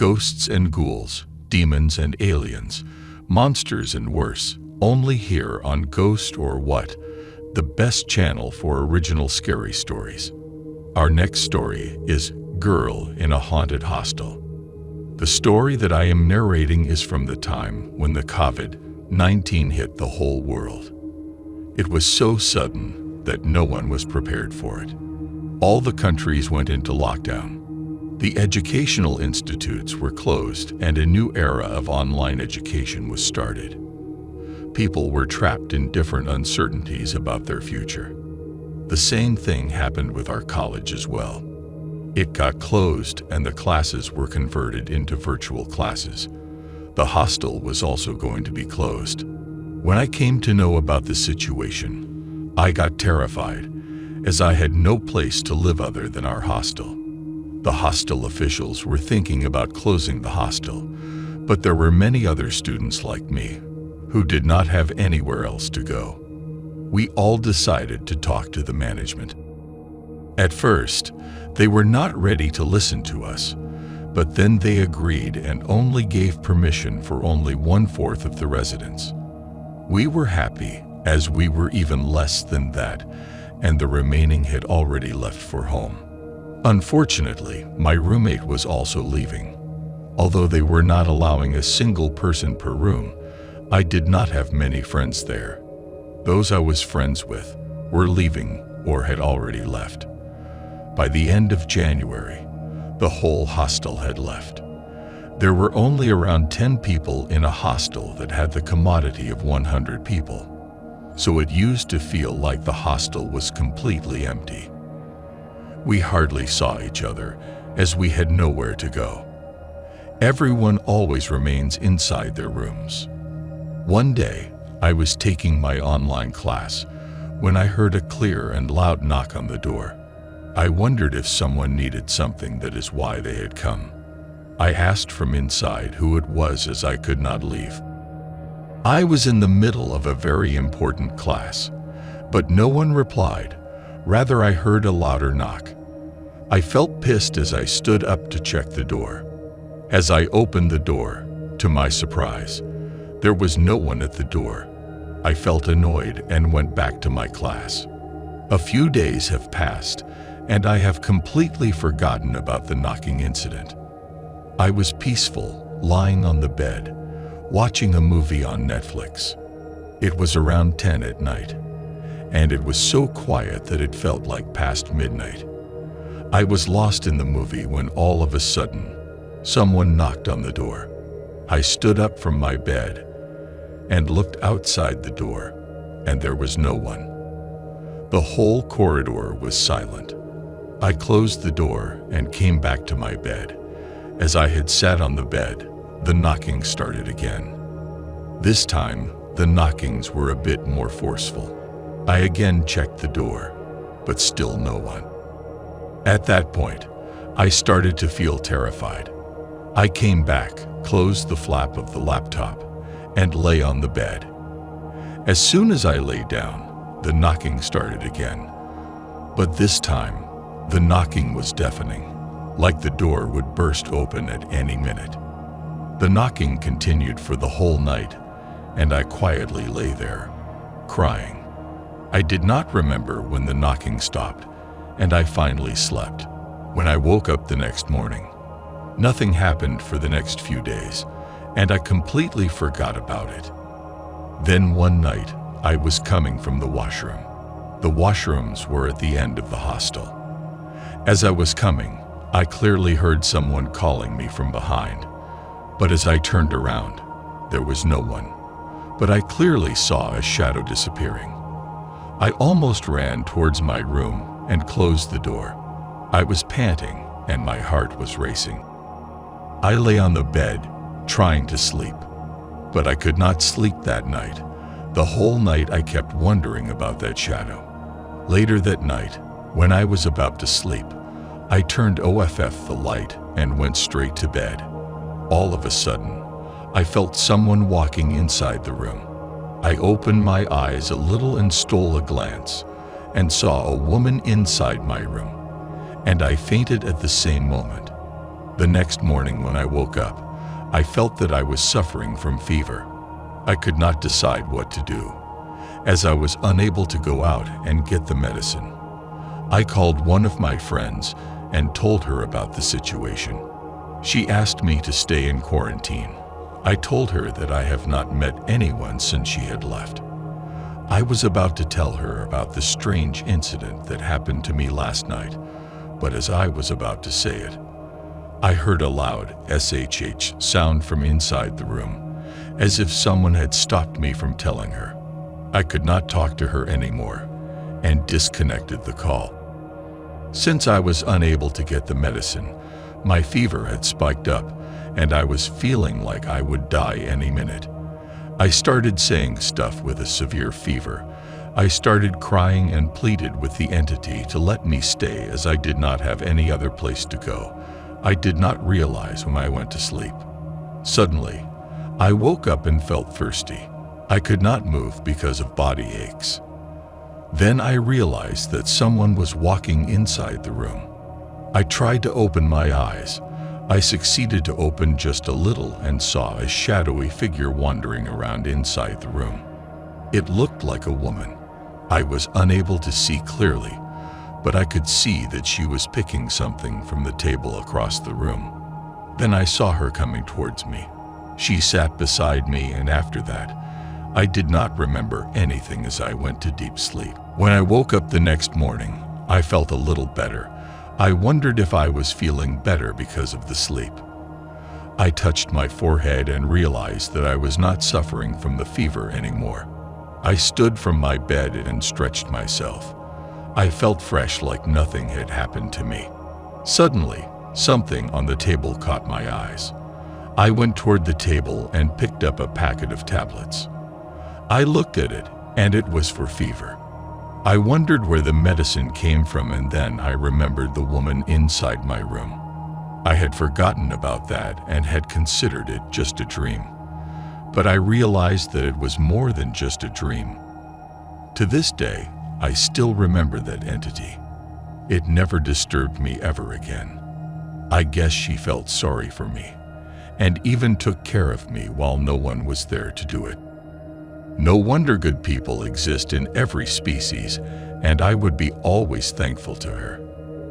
Ghosts and ghouls, demons and aliens, monsters and worse, only here on Ghost or What, the best channel for original scary stories. Our next story is Girl in a Haunted Hostel. The story that I am narrating is from the time when the COVID-19 hit the whole world. It was so sudden that no one was prepared for it. All the countries went into lockdown. The educational institutes were closed and a new era of online education was started. People were trapped in different uncertainties about their future. The same thing happened with our college as well. It got closed and the classes were converted into virtual classes. The hostel was also going to be closed. When I came to know about the situation, I got terrified, as I had no place to live other than our hostel. The hostel officials were thinking about closing the hostel, but there were many other students like me who did not have anywhere else to go. We all decided to talk to the management. At first, they were not ready to listen to us, but then they agreed and only gave permission for only 1/4 of the residents. We were happy, as we were even less than that, and the remaining had already left for home. Unfortunately, my roommate was also leaving. Although they were not allowing a single person per room, I did not have many friends there. Those I was friends with were leaving or had already left. By the end of January, the whole hostel had left. There were only around 10 people in a hostel that had the commodity of 100 people, so it used to feel like the hostel was completely empty. We hardly saw each other, as we had nowhere to go. Everyone always remains inside their rooms. One day, I was taking my online class when I heard a clear and loud knock on the door. I wondered if someone needed something, that is why they had come. I asked from inside who it was, as I could not leave. I was in the middle of a very important class, but no one replied. Rather, I heard a louder knock. I felt pissed as I stood up to check the door. As I opened the door, to my surprise, there was no one at the door. I felt annoyed and went back to my class. A few days have passed, and I have completely forgotten about the knocking incident. I was peaceful, lying on the bed, watching a movie on Netflix. It was around 10 at night, and it was so quiet that it felt like past midnight. I was lost in the movie when all of a sudden, someone knocked on the door. I stood up from my bed and looked outside the door, and there was no one. The whole corridor was silent. I closed the door and came back to my bed. As I had sat on the bed, the knocking started again. This time, the knockings were a bit more forceful. I again checked the door, but still no one. At that point, I started to feel terrified. I came back, closed the flap of the laptop, and lay on the bed. As soon as I lay down, the knocking started again. But this time, the knocking was deafening, like the door would burst open at any minute. The knocking continued for the whole night, and I quietly lay there, crying. I did not remember when the knocking stopped, and I finally slept. When I woke up the next morning, nothing happened for the next few days, and I completely forgot about it. Then one night, I was coming from the washroom. The washrooms were at the end of the hostel. As I was coming, I clearly heard someone calling me from behind, but as I turned around, there was no one. But I clearly saw a shadow disappearing. I almost ran towards my room and closed the door. I was panting and my heart was racing. I lay on the bed, trying to sleep, but I could not sleep that night. The whole night I kept wondering about that shadow. Later that night, when I was about to sleep, I turned off the light and went straight to bed. All of a sudden, I felt someone walking inside the room. I opened my eyes a little and stole a glance, and saw a woman inside my room, and I fainted at the same moment. The next morning when I woke up, I felt that I was suffering from fever. I could not decide what to do, as I was unable to go out and get the medicine. I called one of my friends and told her about the situation. She asked me to stay in quarantine. I told her that I have not met anyone since she had left. I was about to tell her about the strange incident that happened to me last night, but as I was about to say it, I heard a loud SHH sound from inside the room, as if someone had stopped me from telling her. I could not talk to her anymore and disconnected the call. Since I was unable to get the medicine, my fever had spiked up and I was feeling like I would die any minute. I started saying stuff with a severe fever. I started crying and pleaded with the entity to let me stay as I did not have any other place to go. I did not realize when I went to sleep. Suddenly, I woke up and felt thirsty. I could not move because of body aches. Then I realized that someone was walking inside the room. I tried to open my eyes. I succeeded to open just a little and saw a shadowy figure wandering around inside the room. It looked like a woman. I was unable to see clearly, but I could see that she was picking something from the table across the room. Then I saw her coming towards me. She sat beside me, and after that, I did not remember anything as I went to deep sleep. When I woke up the next morning, I felt a little better. I wondered if I was feeling better because of the sleep. I touched my forehead and realized that I was not suffering from the fever anymore. I stood from my bed and stretched myself. I felt fresh, like nothing had happened to me. Suddenly, something on the table caught my eyes. I went toward the table and picked up a packet of tablets. I looked at it, and it was for fever. I wondered where the medicine came from, and then I remembered the woman inside my room. I had forgotten about that and had considered it just a dream. But I realized that it was more than just a dream. To this day, I still remember that entity. It never disturbed me ever again. I guess she felt sorry for me, and even took care of me while no one was there to do it. No wonder good people exist in every species, and I would be always thankful to her.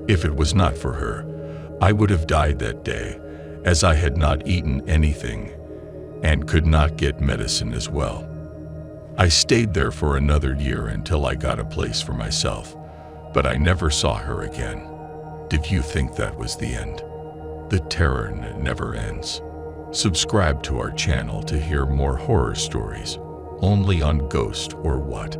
If it was not for her, I would have died that day, as I had not eaten anything and could not get medicine as well. I stayed there for another year until I got a place for myself, but I never saw her again. Did you think that was the end? The terror never ends. Subscribe to our channel to hear more horror stories, only on Ghost or What.